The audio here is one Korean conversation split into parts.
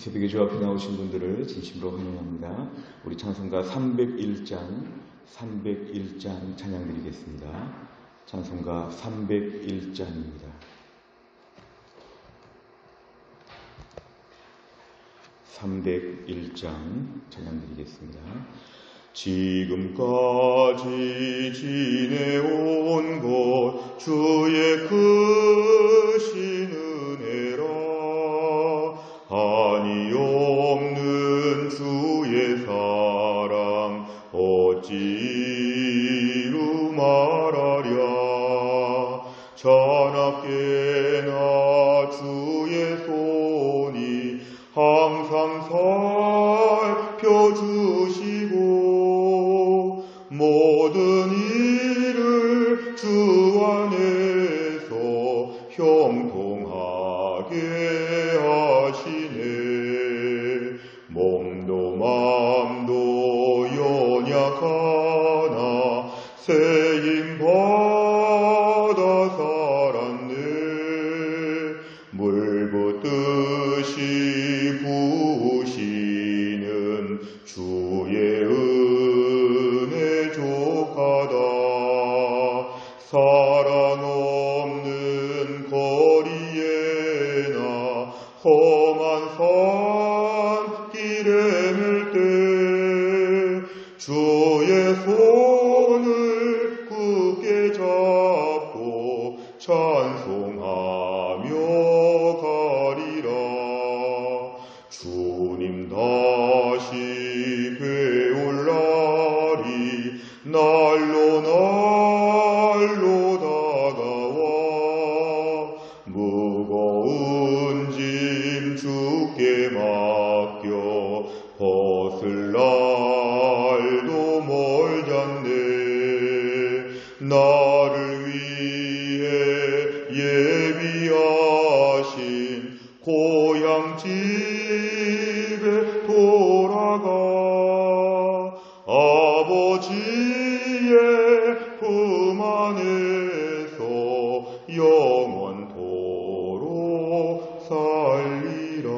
새벽에 주 앞에 나오신 분들을 진심으로 환영합니다. 우리 찬송가 301장 찬양 드리겠습니다. 찬송가 301장입니다. 301장 찬양 드리겠습니다. 지금까지 지내온 것 주의 크신 은혜라. 한이 없는 주의 사랑 어찌 이루 말하랴. 자나깨나 주의 손이 항상 살펴주시고 모든 일을 주 안에서 형통하게 하시네. 몸도 맘도 연약하나 세임받아 살았네. 물 붓듯이 부으시는 주의 은혜 족하다. 사랑 없는 거리에나 험한 산길에 맬 때 주의 손을 굳게 잡고 찬송하며 가리라. 주님 다시 배울 날이 날로 다가와. 무거운 짐 주께 맡겨 벗을 날도 멀잖네. 나를 위해 예비하신 고향 집에 돌아가 아버지의 품 안에서 영원토록 살리라.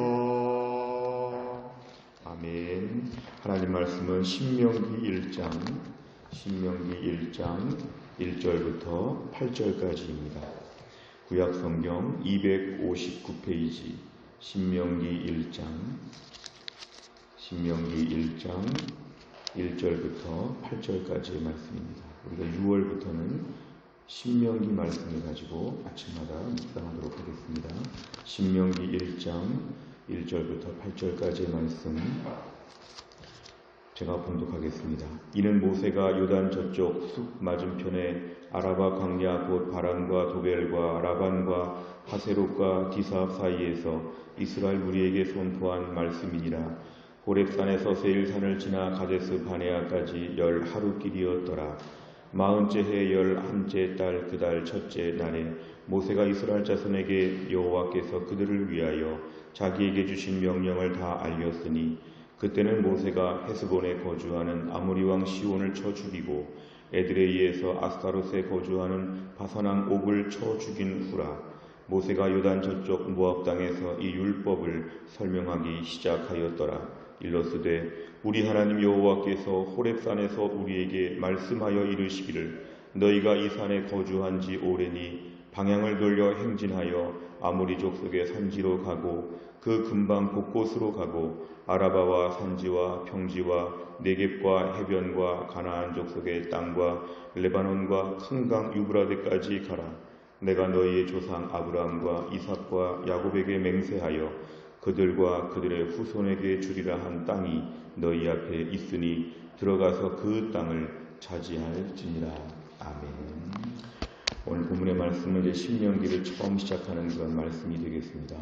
아멘. 하나님 말씀은 신명기 1장 1절부터 8절까지입니다. 구약성경 259페이지 신명기 1장 1절부터 8절까지의 말씀입니다. 우리가 6월부터는 신명기 말씀을 가지고 아침마다 묵상하도록 하겠습니다. 신명기 1장 1절부터 8절까지의 말씀 제가 봉독하겠습니다. 이는 모세가 요단 저쪽 숲 맞은편에 아라바 광야 곧 바란과 도벨과 라반과 하세롯과 디사 사이에서 이스라엘 무리에게 선포한 말씀이니라. 호렙산에서 세일산을 지나 가데스 바네아까지 10하루길이었더라. 40째 해 11째 달 그 달 첫째 날에 모세가 이스라엘 자손에게 여호와께서 그들을 위하여 자기에게 주신 명령을 다 알렸으니 그때는 모세가 헤스본에 거주하는 아모리 왕 시온을 쳐 죽이고 에드레이에서 아스타롯에 거주하는 바산왕 옥을 쳐 죽인 후라. 모세가 요단 저쪽 모압 땅에서 이 율법을 설명하기 시작하였더라. 일러스되 우리 하나님 여호와께서 호렙산에서 우리에게 말씀하여 이르시기를 너희가 이 산에 거주한 지 오래니 방향을 돌려 행진하여 아모리 족속의 산지로 가고 그 근방 곳곳으로 가고 아라바와 산지와 평지와 네겝과 해변과 가나안 족속의 땅과 레바논과 큰 강 유브라데까지 가라. 내가 너희의 조상 아브라함과 이삭과 야곱에게 맹세하여 그들과 그들의 후손에게 주리라 한 땅이 너희 앞에 있으니 들어가서 그 땅을 차지할지니라. 아멘. 오늘 본문의 말씀은 이제 신명기를 처음 시작하는 그런 말씀이 되겠습니다.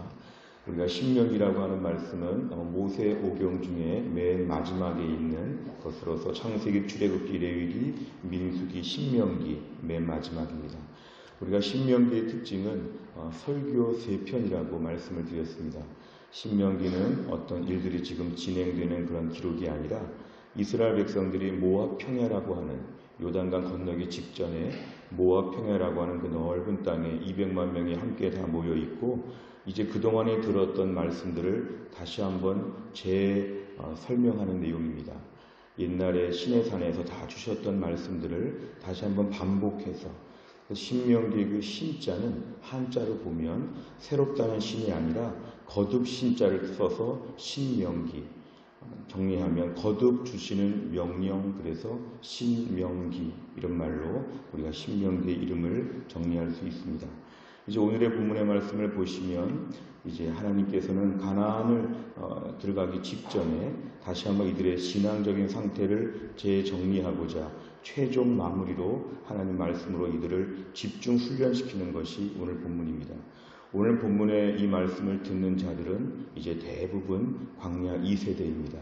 우리가 신명기라고 하는 말씀은 모세 오경 중에 맨 마지막에 있는 것으로서 창세기, 출애굽기, 레위기, 민수기, 신명기 맨 마지막입니다. 우리가 신명기의 특징은 설교 3편이라고 말씀을 드렸습니다. 신명기는 어떤 일들이 지금 진행되는 그런 기록이 아니라 이스라엘 백성들이 모압 평야라고 하는 요단강 건너기 직전에 모압 평야라고 하는 그 넓은 땅에 200만 명이 함께 다 모여 있고 이제 그동안에 들었던 말씀들을 다시 한번 설명하는 내용입니다. 옛날에 시내산에서 다 주셨던 말씀들을 다시 한번 반복해서 신명기의 그 신자는 한자로 보면 새롭다는 신이 아니라 거듭 신자를 써서 신명기, 정리하면 거듭 주시는 명령, 그래서 신명기, 이런 말로 우리가 신명기의 이름을 정리할 수 있습니다. 이제 오늘의 본문의 말씀을 보시면 이제 하나님께서는 가나안을 들어가기 직전에 다시 한번 이들의 신앙적인 상태를 재정리하고자 최종 마무리로 하나님 말씀으로 이들을 집중 훈련시키는 것이 오늘 본문입니다. 오늘 본문의 이 말씀을 듣는 자들은 이제 대부분 광야 2세대입니다.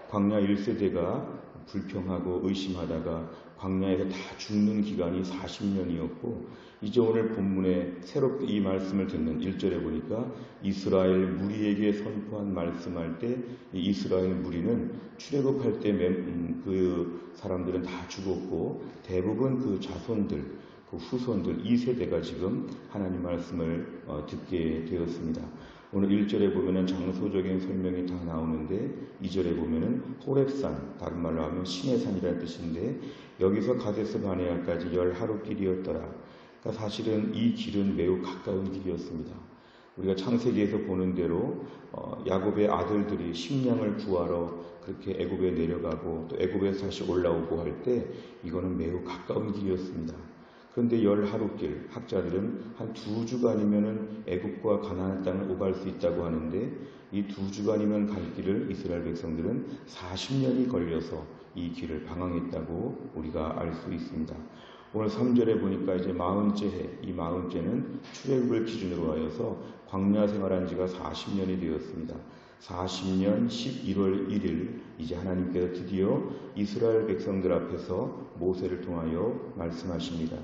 광야 1세대가 불평하고 의심하다가 광야에서 다 죽는 기간이 40년이었고, 이제 오늘 본문에 새롭게 이 말씀을 듣는 1절에 보니까 이스라엘 무리에게 선포한 말씀할 때 이 이스라엘 무리는 출애굽할 때 그 사람들은 다 죽었고 대부분 그 자손들, 그 후손들 2세대가 지금 하나님 말씀을 듣게 되었습니다. 오늘 1절에 보면은 장소적인 설명이 다 나오는데 2절에 보면은 호렙산, 다른 말로 하면 시내산이라는 뜻인데 여기서 가데스 바네아까지 10하루 길이었더라. 그러니까 사실은 이 길은 매우 가까운 길이었습니다. 우리가 창세기에서 보는 대로 야곱의 아들들이 식량을 구하러 그렇게 애굽에 내려가고 또 애굽에서 다시 올라오고 할 때 이거는 매우 가까운 길이었습니다. 그런데 10하루 길, 학자들은 한 2주간이면 애굽과 가나안 땅을 오갈 수 있다고 하는데 이 2주간이면 갈 길을 이스라엘 백성들은 40년이 걸려서 이 길을 방황했다고 우리가 알 수 있습니다. 오늘 3절에 보니까 이제 40째 해, 이 40째는 출애굽을 기준으로 하여서 광야 생활한 지가 40년이 되었습니다. 40년 11월 1일 이제 하나님께서 드디어 이스라엘 백성들 앞에서 모세를 통하여 말씀하십니다.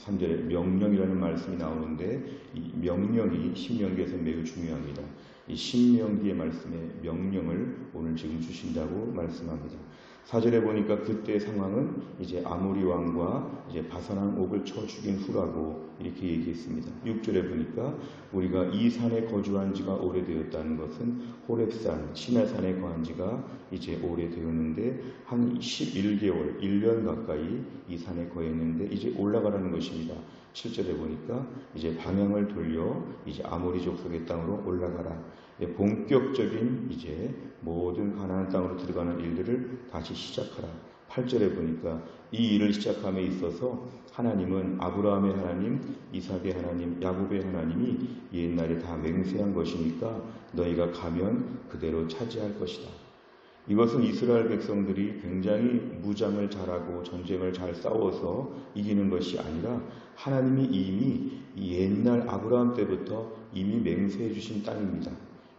3절에 명령이라는 말씀이 나오는데 이 명령이 신명기에서 매우 중요합니다. 이 신명기의 말씀에 명령을 오늘 지금 주신다고 말씀합니다. 4절에 보니까 그때 상황은 이제 아모리 왕과 이제 바산왕 옥을 쳐 죽인 후라고 이렇게 얘기했습니다. 6절에 보니까 우리가 이 산에 거주한 지가 오래되었다는 것은 호렙산, 시내산에 거한 지가 이제 오래되었는데 한 11개월, 1년 가까이 이 산에 거했는데 이제 올라가라는 것입니다. 7절에 보니까 이제 방향을 돌려 이제 아모리족 속의 땅으로 올라가라. 본격적인 이제 모든 가나안 땅으로 들어가는 일들을 다시 시작하라. 8절에 보니까 이 일을 시작함에 있어서 하나님은 아브라함의 하나님, 이삭의 하나님, 야곱의 하나님이 옛날에 다 맹세한 것이니까 너희가 가면 그대로 차지할 것이다. 이것은 이스라엘 백성들이 굉장히 무장을 잘하고 전쟁을 잘 싸워서 이기는 것이 아니라 하나님이 이미 옛날 아브라함 때부터 이미 맹세해 주신 땅입니다.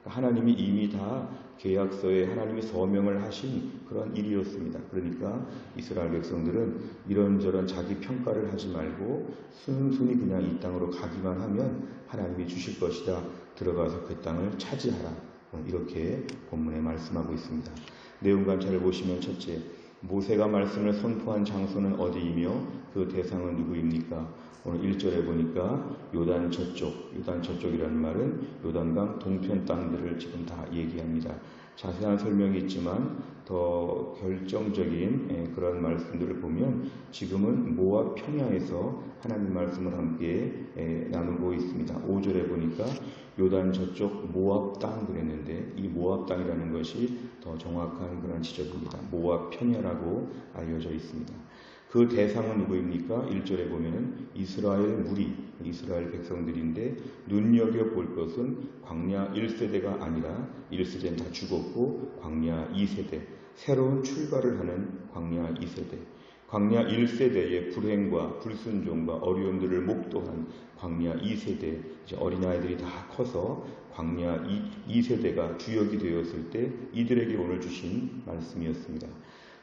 하나님이 이미 다 계약서에 하나님이 서명을 하신 그런 일이었습니다. 그러니까 이스라엘 백성들은 이런저런 자기 평가를 하지 말고 순순히 그냥 이 땅으로 가기만 하면 하나님이 주실 것이다. 들어가서 그 땅을 차지하라. 이렇게 본문에 말씀하고 있습니다. 내용 관찰을 보시면 첫째, 모세가 말씀을 선포한 장소는 어디이며 그 대상은 누구입니까? 오늘 1절에 보니까 요단 저쪽이라는 말은 요단강 동편 땅들을 지금 다 얘기합니다. 자세한 설명이 있지만 더 결정적인 그런 말씀들을 보면 지금은 모압 평야에서 하나님 말씀을 함께 나누고 있습니다. 5절에 보니까 요단 저쪽 모압 땅 그랬는데 이 모압 땅이라는 것이 더 정확한 그런 지적입니다. 모압 평야라고 알려져 있습니다. 그 대상은 누구입니까? 1절에 보면은 이스라엘 무리, 이스라엘 백성들인데 눈여겨볼 것은 광야 1세대가 아니라 1세대는 다 죽었고 광야 2세대, 새로운 출발을 하는 광야 2세대. 광야 1세대의 불행과 불순종과 어려움들을 목도한 광야 2세대, 이제 어린아이들이 다 커서 광야 2세대가 주역이 되었을 때 이들에게 오늘 주신 말씀이었습니다.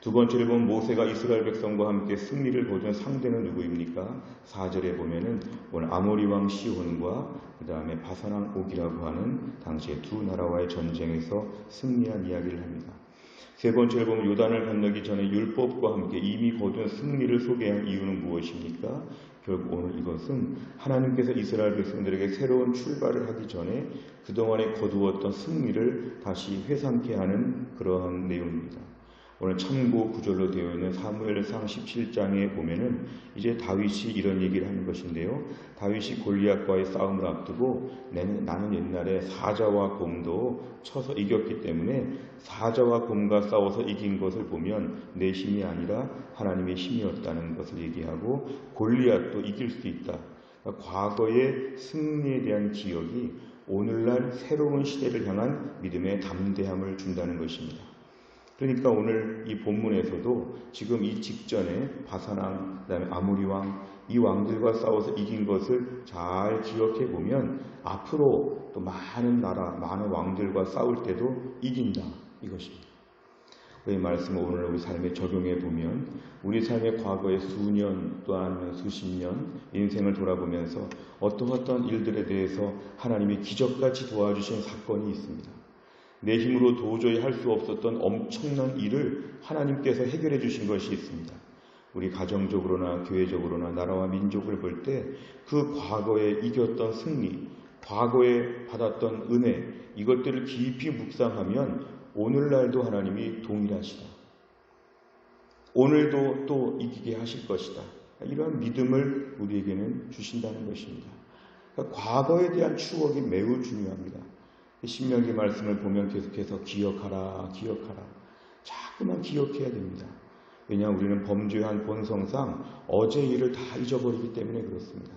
두 번째로 보면 모세가 이스라엘 백성과 함께 승리를 거둔 상대는 누구입니까? 4절에 보면은 오늘 아모리 왕 시혼과 그 다음에 바산왕 옥이라고 하는 당시의 두 나라와의 전쟁에서 승리한 이야기를 합니다. 세 번째로 보면 요단을 건너기 전에 율법과 함께 이미 거둔 승리를 소개한 이유는 무엇입니까? 결국 오늘 이것은 하나님께서 이스라엘 백성들에게 새로운 출발을 하기 전에 그동안에 거두었던 승리를 다시 회상케 하는 그러한 내용입니다. 오늘 참고 구절로 되어 있는 사무엘상 17장에 보면은 이제 다윗이 이런 얘기를 하는 것인데요. 다윗이 골리앗과의 싸움을 앞두고 나는 옛날에 사자와 곰도 쳐서 이겼기 때문에 사자와 곰과 싸워서 이긴 것을 보면 내 힘이 아니라 하나님의 힘이었다는 것을 얘기하고 골리앗도 이길 수 있다. 그러니까 과거의 승리에 대한 기억이 오늘날 새로운 시대를 향한 믿음의 담대함을 준다는 것입니다. 그러니까 오늘 이 본문에서도 지금 이 직전에 바산왕, 그다음에 아모리 왕, 이 왕들과 싸워서 이긴 것을 잘 기억해 보면 앞으로 또 많은 나라, 많은 왕들과 싸울 때도 이긴다 이것입니다. 이 말씀을 오늘 우리 삶에 적용해 보면 우리 삶의 과거의 수년 또 아니면 수십 년 인생을 돌아보면서 어떤 일들에 대해서 하나님이 기적같이 도와주신 사건이 있습니다. 내 힘으로 도저히 할 수 없었던 엄청난 일을 하나님께서 해결해 주신 것이 있습니다. 우리 가정적으로나 교회적으로나 나라와 민족을 볼 때 그 과거에 이겼던 승리, 과거에 받았던 은혜, 이것들을 깊이 묵상하면 오늘날도 하나님이 동일하시다. 오늘도 또 이기게 하실 것이다. 이러한 믿음을 우리에게는 주신다는 것입니다. 그러니까 과거에 대한 추억이 매우 중요합니다. 신명기 말씀을 보면 계속해서 기억하라. 자꾸만 기억해야 됩니다. 왜냐하면 우리는 범죄한 본성상 어제 일을 다 잊어버리기 때문에 그렇습니다.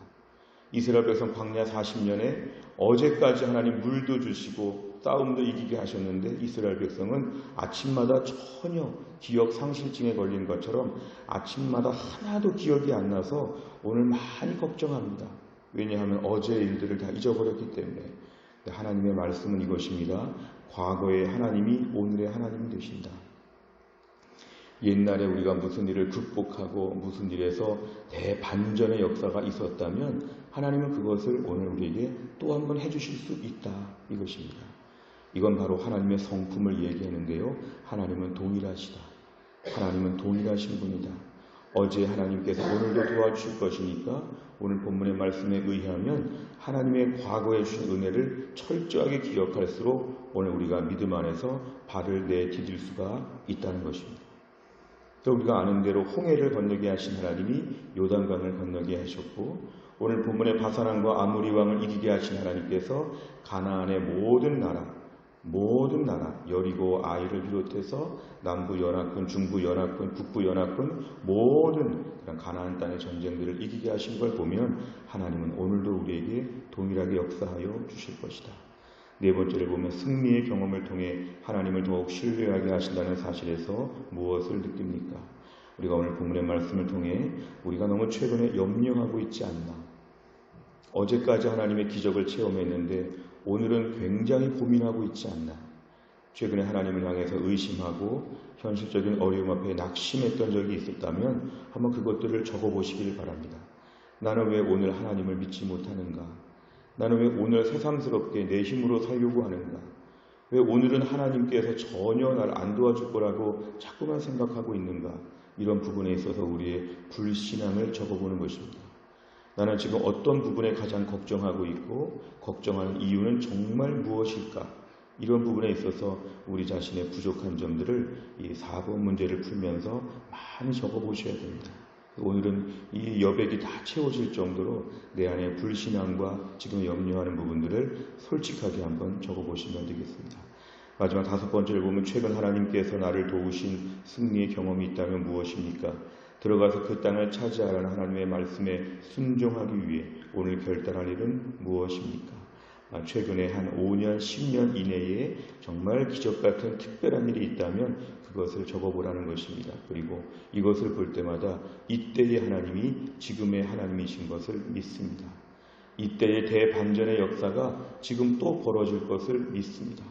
이스라엘 백성 광야 40년에 어제까지 하나님 물도 주시고 싸움도 이기게 하셨는데 이스라엘 백성은 아침마다 전혀 기억 상실증에 걸린 것처럼 아침마다 하나도 기억이 안 나서 오늘 많이 걱정합니다. 왜냐하면 어제의 일들을 다 잊어버렸기 때문에. 하나님의 말씀은 이것입니다. 과거의 하나님이 오늘의 하나님이 되신다. 옛날에 우리가 무슨 일을 극복하고 무슨 일에서 대반전의 역사가 있었다면 하나님은 그것을 오늘 우리에게 또 한 번 해주실 수 있다. 이것입니다. 이건 바로 하나님의 성품을 얘기하는데요. 하나님은 동일하시다. 하나님은 동일하신 분이다. 어제 하나님께서 오늘도 도와주실 것이니까 오늘 본문의 말씀에 의하면 하나님의 과거에 주신 은혜를 철저하게 기억할수록 오늘 우리가 믿음 안에서 발을 내디딜 수가 있다는 것입니다. 또 우리가 아는 대로 홍해를 건너게 하신 하나님이 요단강을 건너게 하셨고 오늘 본문의 바산왕과 아모리 왕을 이기게 하신 하나님께서 가나안의 모든 나라 여리고 아이를 비롯해서 남부 연합군, 중부 연합군, 북부 연합군 모든 그런 가나안 땅의 전쟁들을 이기게 하신 걸 보면 하나님은 오늘도 우리에게 동일하게 역사하여 주실 것이다. 네 번째를 보면 승리의 경험을 통해 하나님을 더욱 신뢰하게 하신다는 사실에서 무엇을 느낍니까? 우리가 오늘 본문의 말씀을 통해 우리가 너무 최근에 염려하고 있지 않나. 어제까지 하나님의 기적을 체험했는데 오늘은 굉장히 고민하고 있지 않나. 최근에 하나님을 향해서 의심하고 현실적인 어려움 앞에 낙심했던 적이 있었다면 한번 그것들을 적어보시길 바랍니다. 나는 왜 오늘 하나님을 믿지 못하는가? 나는 왜 오늘 새삼스럽게 내 힘으로 살려고 하는가? 왜 오늘은 하나님께서 전혀 날 안 도와줄 거라고 자꾸만 생각하고 있는가? 이런 부분에 있어서 우리의 불신앙을 적어보는 것입니다. 나는 지금 어떤 부분에 가장 걱정하고 있고 걱정하는 이유는 정말 무엇일까? 이런 부분에 있어서 우리 자신의 부족한 점들을 이 4번 문제를 풀면서 많이 적어보셔야 됩니다. 오늘은 이 여백이 다 채워질 정도로 내 안에 불신앙과 지금 염려하는 부분들을 솔직하게 한번 적어보시면 되겠습니다. 마지막 5번째를 보면 최근 하나님께서 나를 도우신 승리의 경험이 있다면 무엇입니까? 들어가서 그 땅을 차지하라는 하나님의 말씀에 순종하기 위해 오늘 결단할 일은 무엇입니까? 최근에 한 5년, 10년 이내에 정말 기적같은 특별한 일이 있다면 그것을 적어보라는 것입니다. 그리고 이것을 볼 때마다 이때의 하나님이 지금의 하나님이신 것을 믿습니다. 이때의 대반전의 역사가 지금 또 벌어질 것을 믿습니다.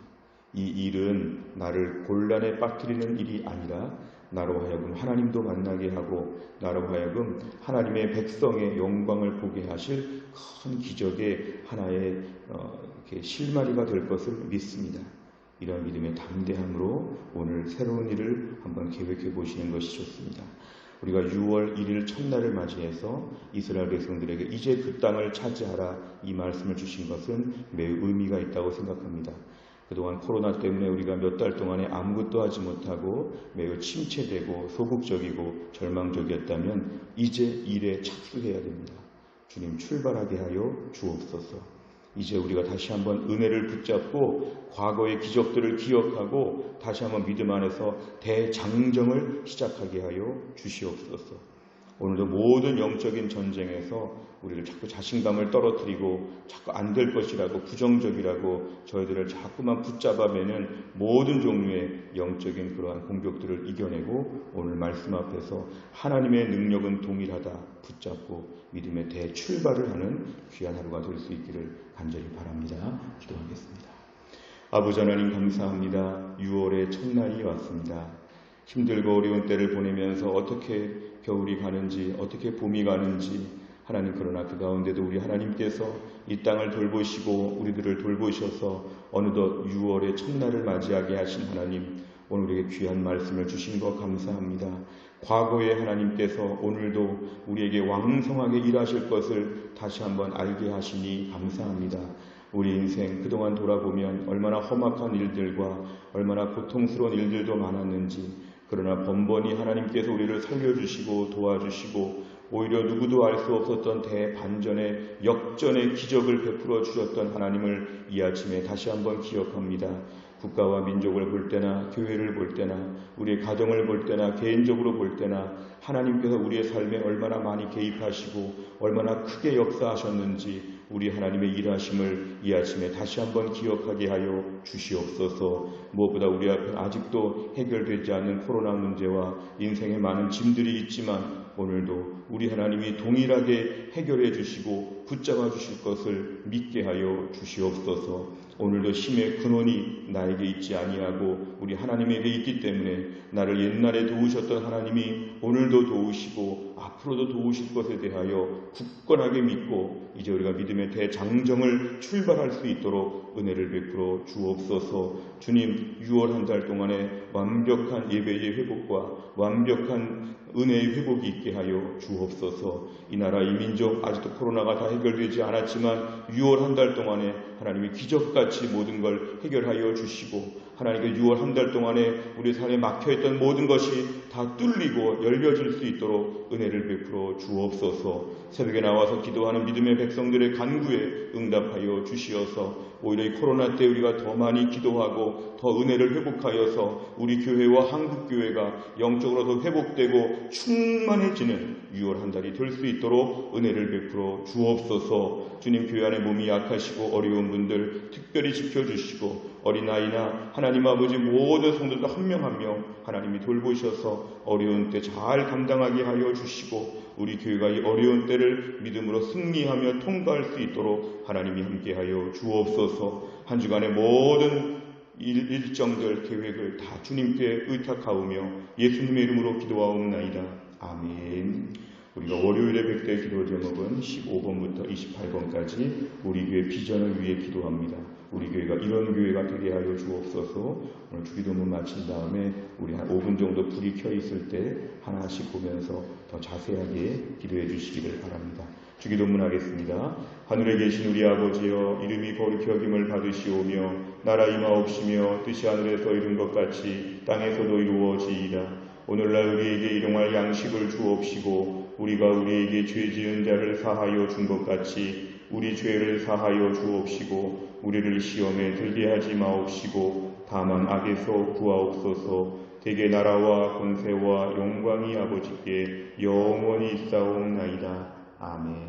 이 일은 나를 곤란에 빠뜨리는 일이 아니라 나로 하여금 하나님도 만나게 하고 나로 하여금 하나님의 백성의 영광을 보게 하실 큰 기적의 하나의 실마리가 될 것을 믿습니다. 이런 믿음의 담대함으로 오늘 새로운 일을 한번 계획해 보시는 것이 좋습니다. 우리가 6월 1일 첫날을 맞이해서 이스라엘 백성들에게 이제 그 땅을 차지하라 이 말씀을 주신 것은 매우 의미가 있다고 생각합니다. 그동안 코로나 때문에 우리가 몇 달 동안에 아무것도 하지 못하고 매우 침체되고 소극적이고 절망적이었다면 이제 일에 착수해야 됩니다. 주님 출발하게 하여 주옵소서. 이제 우리가 다시 한번 은혜를 붙잡고 과거의 기적들을 기억하고 다시 한번 믿음 안에서 대장정을 시작하게 하여 주시옵소서. 오늘도 모든 영적인 전쟁에서 우리를 자꾸 자신감을 떨어뜨리고 자꾸 안 될 것이라고 부정적이라고 저희들을 자꾸만 붙잡아매는 모든 종류의 영적인 그러한 공격들을 이겨내고 오늘 말씀 앞에서 하나님의 능력은 동일하다 붙잡고 믿음의 대출발을 하는 귀한 하루가 될 수 있기를 간절히 바랍니다. 기도하겠습니다. 아버지 하나님 감사합니다. 6월의 첫날이 왔습니다. 힘들고 어려운 때를 보내면서 어떻게 겨울이 가는지 어떻게 봄이 가는지 하나님 그러나 그 가운데도 우리 하나님께서 이 땅을 돌보시고 우리들을 돌보셔서 어느덧 6월의 첫날을 맞이하게 하신 하나님 오늘 우리에게 귀한 말씀을 주신 것 감사합니다. 과거에 하나님께서 오늘도 우리에게 왕성하게 일하실 것을 다시 한번 알게 하시니 감사합니다. 우리 인생 그동안 돌아보면 얼마나 험악한 일들과 얼마나 고통스러운 일들도 많았는지 그러나 번번이 하나님께서 우리를 살려주시고 도와주시고 오히려 누구도 알 수 없었던 대반전의 역전의 기적을 베풀어 주셨던 하나님을 이 아침에 다시 한번 기억합니다. 국가와 민족을 볼 때나 교회를 볼 때나 우리의 가정을 볼 때나 개인적으로 볼 때나 하나님께서 우리의 삶에 얼마나 많이 개입하시고 얼마나 크게 역사하셨는지 우리 하나님의 일하심을 이 아침에 다시 한번 기억하게 하여 주시옵소서. 무엇보다 우리 앞에 아직도 해결되지 않는 코로나 문제와 인생에 많은 짐들이 있지만 오늘도 우리 하나님이 동일하게 해결해 주시고 붙잡아 주실 것을 믿게 하여 주시옵소서. 오늘도 힘의 근원이 나에게 있지 아니하고 우리 하나님에게 있기 때문에 나를 옛날에 도우셨던 하나님이 오늘도 도우시고 앞으로도 도우실 것에 대하여 굳건하게 믿고 이제 우리가 믿음의 대장정을 출발할 수 있도록 은혜를 베풀어 주옵소서. 주님 6월 한 달 동안에 완벽한 예배의 회복과 완벽한 은혜의 회복이 있게 하여 주옵소서. 이 나라 이 민족 아직도 코로나가 다 해결되지 않았지만 6월 한 달 동안에 하나님이 기적같이 모든 걸 해결하여 주시고 하나님께 6월 한 달 동안에 우리 삶에 막혀있던 모든 것이 다 뚫리고 열려질 수 있도록 은혜를 베풀어 주옵소서. 새벽에 나와서 기도하는 믿음의 백성들의 간구에 응답하여 주시어서 오히려 이 코로나 때 우리가 더 많이 기도하고 더 은혜를 회복하여서 우리 교회와 한국교회가 영적으로 더 회복되고 충만해지는 6월 한 달이 될 수 있도록 은혜를 베풀어 주옵소서. 주님 교회 안에 몸이 약하시고 어려운 분들 특별히 지켜주시고 어린아이나 하나님 아버지 모든 성도들 한 명 한 명 하나님이 돌보셔서 어려운 때 잘 감당하게 하여 주시고 우리 교회가 이 어려운 때를 믿음으로 승리하며 통과할 수 있도록 하나님이 함께하여 주옵소서. 한 주간의 모든 일정들 계획을 다 주님께 의탁하오며 예수님의 이름으로 기도하옵나이다. 아멘. 우리가 월요일의 백대 기도 제목은 15번부터 28번까지 우리 교회 비전을 위해 기도합니다. 우리 교회가 이런 교회가 되게 하여 주옵소서. 오늘 주기도문 마친 다음에 우리 한 5분 정도 불이 켜 있을 때 하나씩 보면서 더 자세하게 기도해 주시기를 바랍니다. 주기도문 하겠습니다. 하늘에 계신 우리 아버지여 이름이 거룩히 여김을 받으시오며 나라 임하옵시며 뜻이 하늘에서 이룬 것 같이 땅에서도 이루어지이다. 오늘날 우리에게 일용할 양식을 주옵시고 우리가 우리에게 죄 지은 자를 사하여 준 것 같이 우리 죄를 사하여 주옵시고 우리를 시험에 들게 하지 마옵시고 다만 악에서 구하옵소서. 대개 나라와 권세와 영광이 아버지께 영원히 있사옵나이다. 아멘.